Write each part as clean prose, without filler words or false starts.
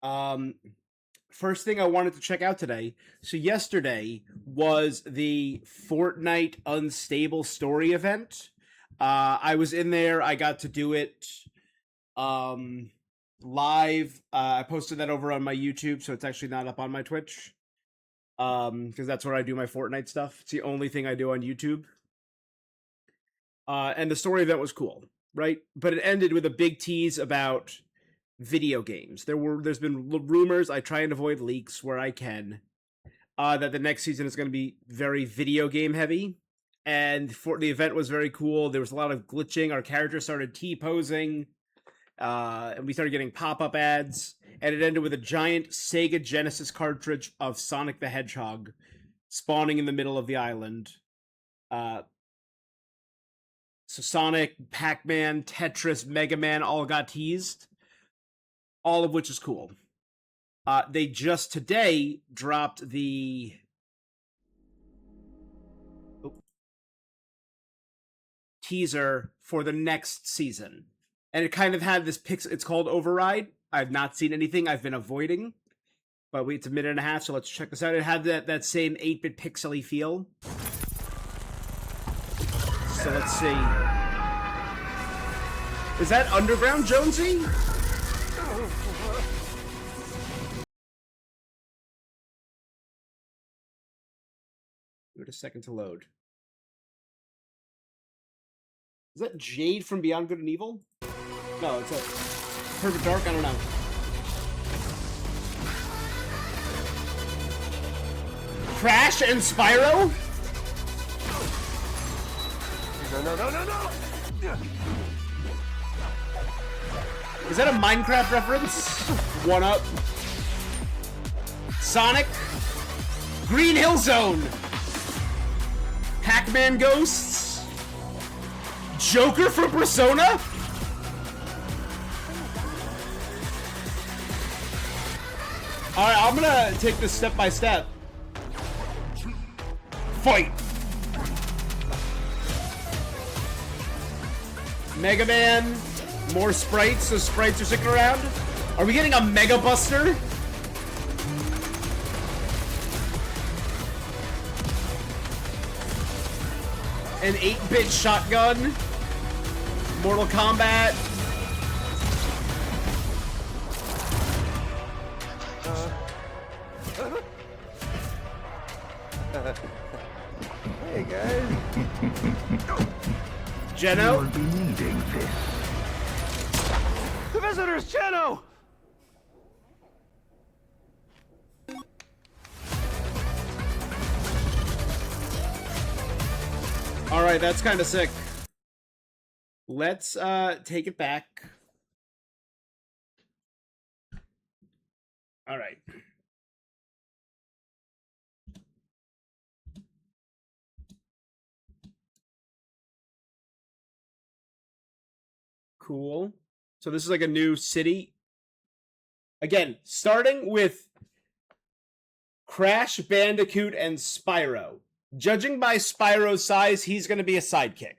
Um, First thing I wanted to check out today. So yesterday was the Fortnite Unstable Story event. I was in there. I got to do it um, live. I posted that over on my YouTube, so it's actually not up on my Twitch because that's where I do my Fortnite stuff. It's the only thing I do on YouTube. And the story event was cool, right? But it ended with a big tease about video games. There's been rumors. I try and avoid leaks where I can. That the next season is going to be very video game heavy, and for the event was very cool. There was a lot of glitching. Our character started T posing, and we started getting pop up ads. And it ended with a giant Sega Genesis cartridge of Sonic the Hedgehog spawning in the middle of the island. Uh, so Sonic, Pac Man, Tetris, Mega Man all got teased, all of which is cool. They just today dropped the teaser for the next season, and it kind of had this It's called Override. I've not seen anything. I've been avoiding, but it's a minute and a half, so let's check this out. It had that same 8-bit pixely feel. So let's see. Is that Underground Jonesy? Give it a second to load. Is that Jade from Beyond Good and Evil? No, it's a Perfect Dark. I don't know. Crash and Spyro? No. Is that a Minecraft reference? One up. Sonic. Green Hill Zone. Pac-Man Ghosts. Joker from Persona? Alright, I'm gonna take this step by step. Fight! Mega Man. More sprites, so sprites are sticking around. Are we getting a Mega Buster? An 8-bit shotgun. Mortal Kombat. Hey guys. Geno. You'll be needing this. The visitors, Geno! Alright, that's kind of sick. Let's take it back. Alright. Cool. So this is like a new city. Again, starting with Crash Bandicoot and Spyro. Judging by Spyro's size, he's going to be a sidekick.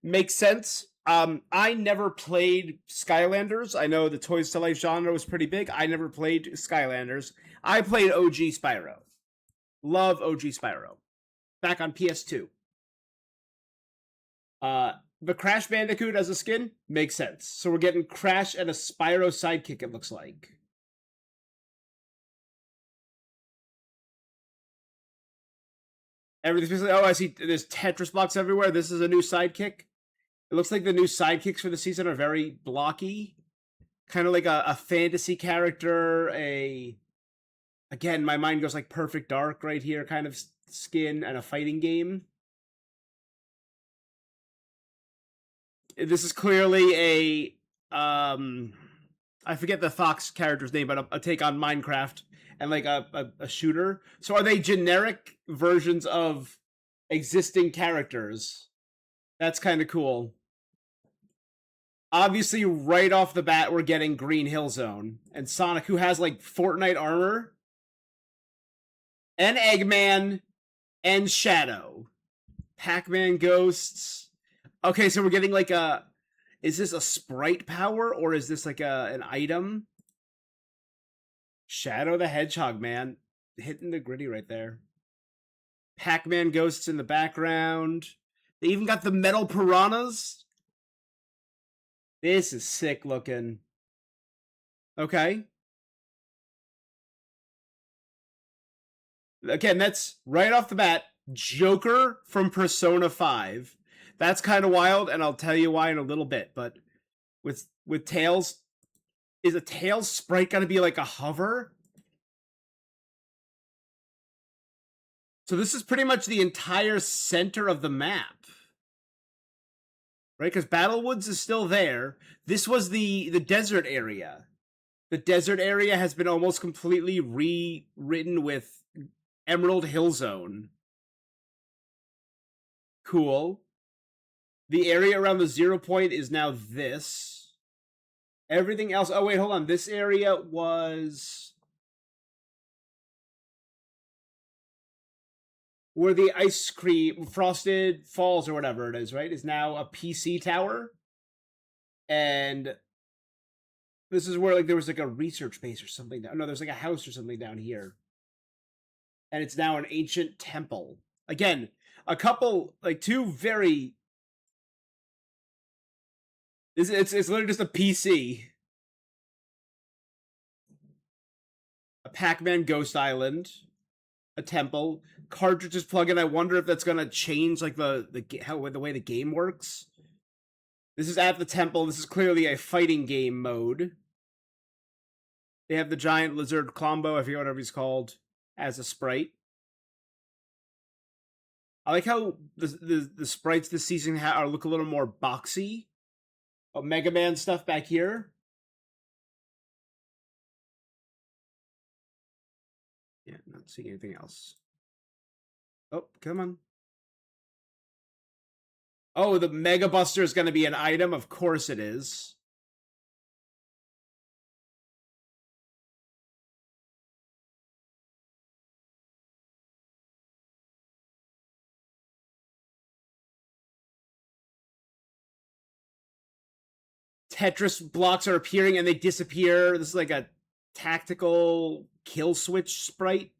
Makes sense. I never played Skylanders. I know the Toys to Life genre was pretty big. I never played Skylanders. I played OG Spyro. Love OG Spyro. Back on PS2. The Crash Bandicoot as a skin makes sense. So we're getting Crash and a Spyro sidekick, it looks like. Everything's basically, oh, I see there's Tetris blocks everywhere. This is a new sidekick. It looks like the new sidekicks for the season are very blocky. Kind of like a fantasy character, again, my mind goes like Perfect Dark right here, kind of skin, and a fighting game. This is clearly I forget the Fox character's name, but a take on Minecraft and like a shooter. So are they generic versions of existing characters? That's kind of cool. Obviously, right off the bat, we're getting Green Hill Zone and Sonic, who has like Fortnite armor, and Eggman, and Shadow, Pac-Man Ghosts. Okay, so we're getting like is this a sprite power or is this like an item? Shadow the Hedgehog, man. Hitting the gritty right there. Pac-Man ghosts in the background. They even got the metal piranhas. This is sick looking. Okay. Again, that's right off the bat. Joker from Persona 5. That's kind of wild, and I'll tell you why in a little bit. But with Tails, is a Tails sprite going to be like a hover? So this is pretty much the entire center of the map. Right? Because Battlewoods is still there. This was the desert area. The desert area has been almost completely rewritten with Emerald Hill Zone. Cool. The area around the 0 point is now this. Everything else... Oh, wait, hold on. This area was... where the ice cream, Frosted Falls or whatever it is, right, is now a PC tower. And this is where, like, there was, like, a research base or something. No, there's, like, a house or something down here. And it's now an ancient temple. Again, a couple, like, two very... It's literally just a PC. A Pac-Man Ghost Island. A temple. Cartridges plug in. I wonder if that's gonna change like the way the game works. This is at the temple. This is clearly a fighting game mode. They have the giant lizard Klombo, I forget whatever he's called, as a sprite. I like how the sprites this season look a little more boxy. Oh, Mega Man stuff back here. Yeah, not seeing anything else. Oh, come on. Oh, the Mega Buster is going to be an item? Of course it is. Tetris blocks are appearing and they disappear. This is like a tactical kill switch sprite.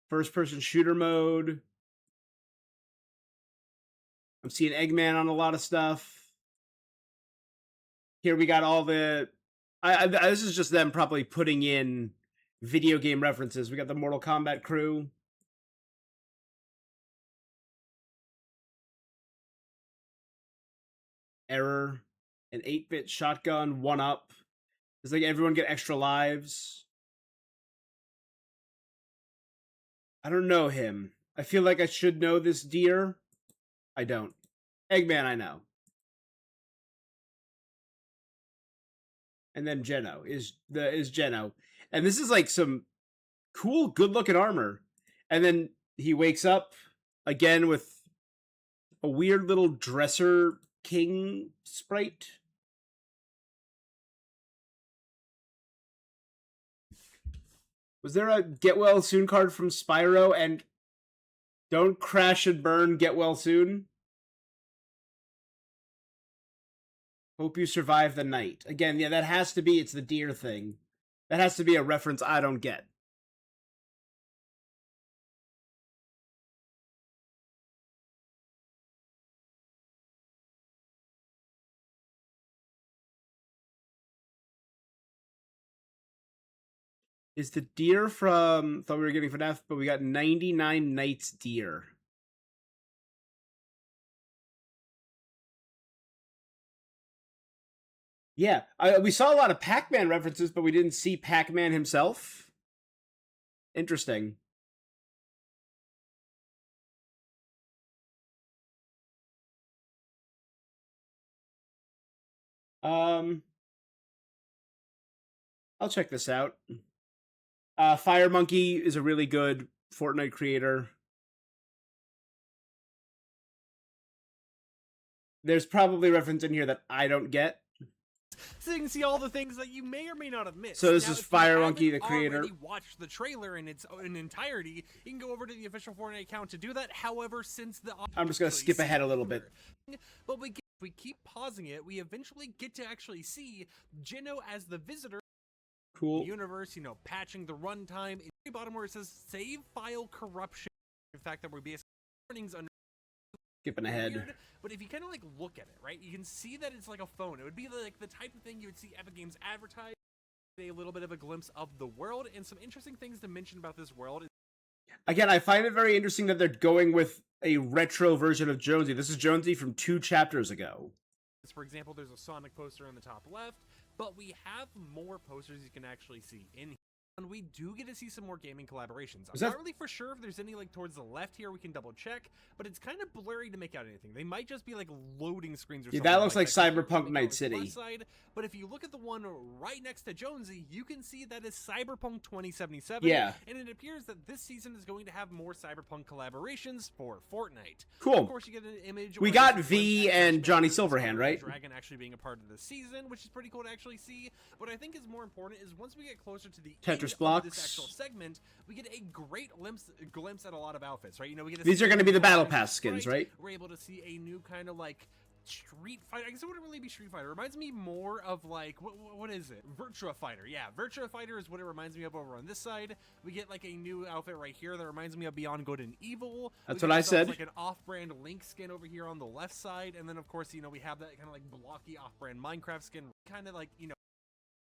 First-person shooter mode. I'm seeing Eggman on a lot of stuff. Here we got all the... this is just them probably putting in video game references. We got the Mortal Kombat crew. Error. An 8-bit shotgun. 1-up. Does like everyone get extra lives? I don't know him. I feel like I should know this deer. I don't. Eggman, I know. And then Geno is Geno. And this is like some cool, good-looking armor. And then he wakes up again with a weird little dresser king sprite. Was there a get well soon card from Spyro and don't crash and burn, get well soon? Hope you survive the night. Again, yeah, that has to be, it's the deer thing. That has to be a reference I don't get. Is the deer from... thought we were getting FNAF, but we got 99 Nights deer. Yeah, we saw a lot of Pac-Man references, but we didn't see Pac-Man himself. Interesting. I'll check this out. Fire Monkey is a really good Fortnite creator. There's probably reference in here that I don't get. So you can see all the things that you may or may not have missed. So this is Fire Monkey, the creator. If you haven't watched the trailer in its entirety, you can go over to the official Fortnite account to do that. However, since the... I'm just going to skip ahead a little bit. But we we keep pausing it, we eventually get to actually see Jino as the visitor. Cool. Universe, you know, patching the runtime. In the bottom where it says save file corruption. In fact, that we're basically warnings under. Skipping ahead. Weird, but if you kind of like look at it, right, you can see that it's like a phone. It would be like the type of thing you would see Epic Games advertise. A little bit of a glimpse of the world and some interesting things to mention about this world. Again, I find it very interesting that they're going with a retro version of Jonesy. This is Jonesy from 2 chapters ago. For example, there's a Sonic poster on the top left, but we have more posters you can actually see in here. And we do get to see some more gaming collaborations. I'm not really for sure if there's any like towards the left here. We can double check, but it's kind of blurry to make out anything. They might just be like loading screens or something. That looks like that Cyberpunk Night City. Side. But if you look at the one right next to Jonesy, you can see that is Cyberpunk 2077. Yeah. And it appears that this season is going to have more Cyberpunk collaborations for Fortnite. Cool. Of course, you get an image. We got V and Johnny Silverhand, right? Dragon actually being a part of the season, which is pretty cool to actually see. What I think is more important is once we get closer to the Tetris end blocks. of this actual segment, we get a great glimpse at a lot of outfits, right? You know, we get These are going to be the Battle Pass skins, right? We're able to see a new kind of like Street Fighter. I guess it wouldn't really be Street Fighter. It reminds me more of like what is it? Virtua Fighter. Yeah, Virtua Fighter is what it reminds me of over on this side. We get like a new outfit right here that reminds me of Beyond Good and Evil. That's what I said. Like an off-brand Link skin over here on the left side, and then of course, you know, we have that kind of like blocky off-brand Minecraft skin, kind of like, you know,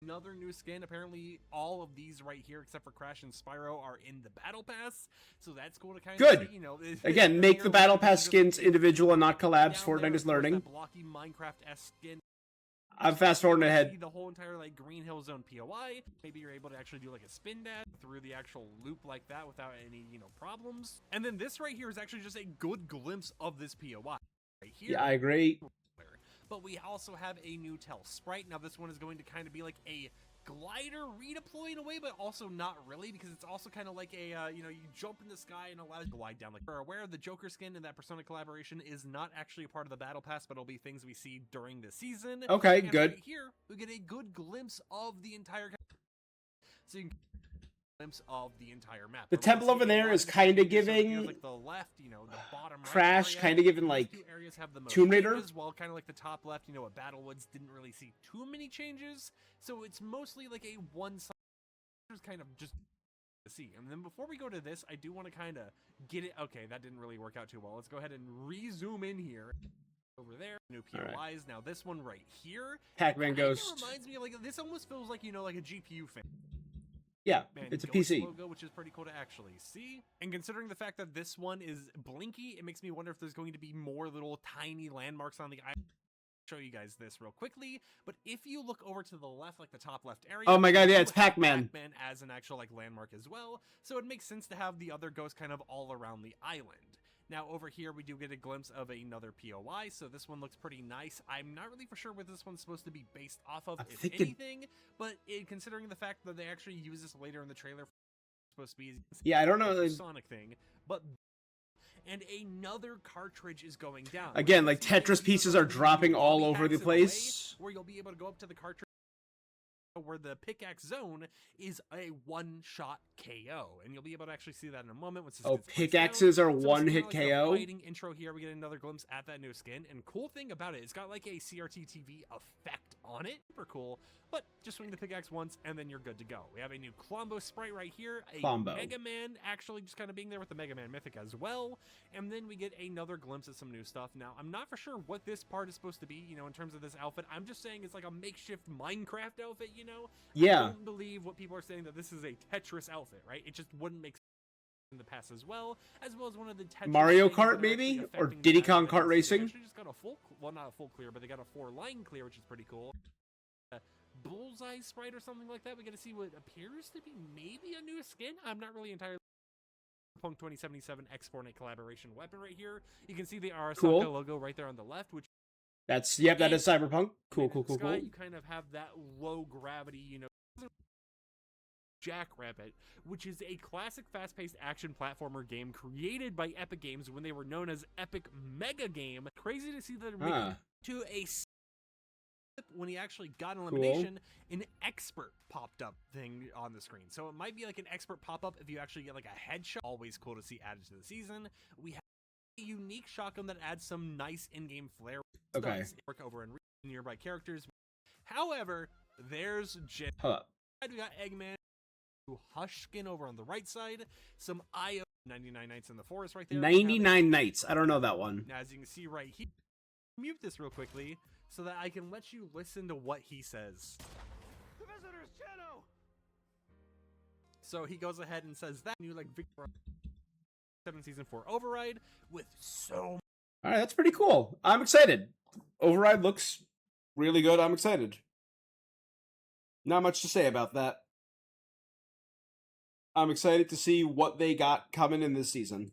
another new skin. Apparently all of these right here except for Crash and Spyro are in the Battle Pass, so that's cool to kind of see, you know, again, make the Battle Pass skins individual and not collabs. Fortnite is learning. Blocky Minecraft-esque skin. I'm fast forwarding ahead. The whole entire like Green Hill Zone POI. Maybe you're able to actually do like a spin dash through the actual loop like that without any, you know, problems. And then this right here is actually just a good glimpse of this POI right here. Yeah, I agree. But we also have a new Tell sprite. Now this one is going to kind of be like a glider redeploy in a way, but also not really, because it's also kind of like a you know, you jump in the sky and allows you to glide down. Like, we're aware the Joker skin in that Persona collaboration is not actually a part of the Battle Pass, but it'll be things we see during the season. Okay, and good. Right here we get a good glimpse of the entire, so you can glimpse of the entire map. The temple over there is kind of giving like the left, you know, the bottom Crash, right kind of giving like areas have the most Tomb Raider. changes, while kind of like the top left, you know, at Battlewoods didn't really see too many changes, so it's mostly like a one-side kind of just to see. And then before we go to this, I do want to kind of get it. Okay, that didn't really work out too well. Let's go ahead and re-zoom in here. Over there, new POIs. Right. Now this one right here, Pac-Man Ghost. Reminds me of, like, this almost feels like, you know, like a GPU fan. Yeah, it's a PC logo, which is pretty cool to actually see. And considering the fact that this one is blinky, it makes me wonder if there's going to be more little tiny landmarks on the island. Show you guys this real quickly, but if you look over to the left, like the top left area, oh my god, yeah, it's Pac-Man as an actual like landmark as well, so it makes sense to have the other ghosts kind of all around the island. Now over here we do get a glimpse of another POI, so this one looks pretty nice. I'm not really for sure what this one's supposed to be based off of, if anything, but considering the fact that they actually use this later in the trailer, it's supposed to be, yeah, I don't know, the Sonic thing, but and another cartridge is going down. Again, like Tetris pieces are dropping all over the place. Where you'll be able to go up to the cartridge where the pickaxe zone is a one-shot KO, and you'll be able to actually see that in a moment. Once this pickaxes are one-hit KO. Fighting intro here, we get another glimpse at that new skin, and cool thing about it, it's got like a CRT TV effect on it. Super cool. But just swing the pickaxe once, and then you're good to go. We have a new Klombo sprite right here. Mega Man actually just kind of being there with the Mega Man Mythic as well. And then we get another glimpse at some new stuff. Now, I'm not for sure what this part is supposed to be, you know, in terms of this outfit. I'm just saying it's like a makeshift Minecraft outfit, you know? Yeah. I don't believe what people are saying that this is a Tetris outfit, right? It just wouldn't make sense in the past as well as one of the Tetris Mario Kart maybe, or Diddy Kong Kart Racing. They actually just got a full, well, not a full clear, but they got a 4-line clear, which is pretty cool. Bullseye sprite or something like that. We get to see what appears to be maybe a new skin. I'm not really entirely. Punk 2077 X Fortnite collaboration weapon right here. You can see the Arasaka logo right there on the left, which that's that is Cyberpunk. Cool. You kind of have that low gravity, you know, Jackrabbit, which is a classic fast-paced action platformer game created by Epic Games when they were known as Epic Mega Game. Crazy to see that they're to a. When he actually got an elimination, an expert popped up thing on the screen. So it might be like an expert pop-up if you actually get like a headshot. Always cool to see added to the season. We have unique shotgun that adds some nice in-game flair. Okay. Does work over in nearby characters. However, there's Hold up. we got Eggman, Hushkin over on the right side, some IO 99 Nights in the Forest right there. 99 Nights. I don't know that one. As you can see right here, mute this real quickly so that I can let you listen to what he says. The visitor's Chano! So he goes ahead and says that new like Victor 7 Season 4 Override with so. All right, that's pretty cool. I'm excited. Override looks really good. I'm excited. Not much to say about that. I'm excited to see what they got coming in this season.